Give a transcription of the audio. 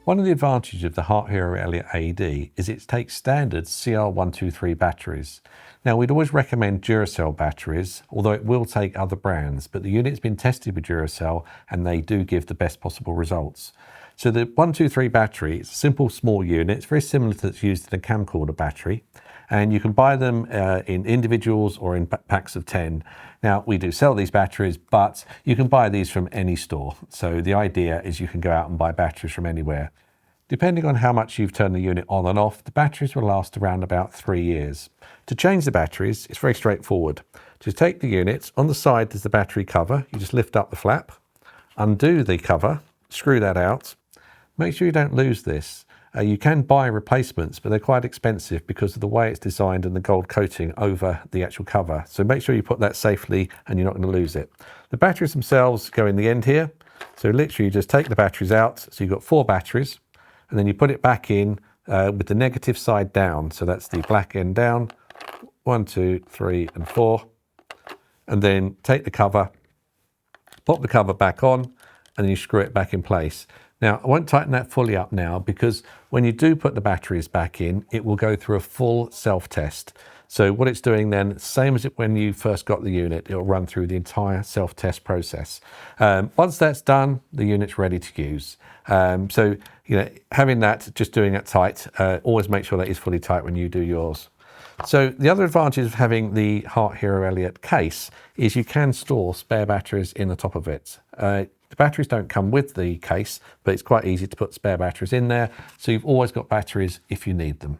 One of the advantages of the HeartHero Elliott AED is it takes standard CR123 batteries. Now, we'd always recommend Duracell batteries, although it will take other brands, but the unit's been tested with Duracell and they do give the best possible results. So the 123 battery is a simple small unit. It's very similar to what's used in a camcorder battery, and you can buy them in individuals or in packs of 10. Now, we do sell these batteries, but you can buy these from any store. So the idea is you can go out and buy batteries from anywhere. Depending on how much you've turned the unit on and off, the batteries will last around about 3 years. To change the batteries, it's very straightforward. Just take the unit, on the side there's the battery cover, you just lift up the flap, undo the cover, screw that out. Make sure you don't lose this. You can buy replacements, but they're quite expensive because of the way it's designed and the gold coating over the actual cover. So make sure you put that safely and you're not going to lose it. The batteries themselves go in the end here. So literally you just take the batteries out. So you've got 4 batteries and then you put it back in with the negative side down. So that's the black end down, 1, 2, 3, and 4. And then take the cover, pop the cover back on, and then you screw it back in place. Now, I won't tighten that fully up now because when you do put the batteries back in, it will go through a full self-test. So what it's doing then, same as when you first got the unit, it'll run through the entire self-test process. Once that's done, the unit's ready to use. So, having that, just doing it tight, always make sure that is fully tight when you do yours. So the other advantage of having the HeartHero Elliott case is you can store spare batteries in the top of it. The batteries don't come with the case, but it's quite easy to put spare batteries in there. So you've always got batteries if you need them.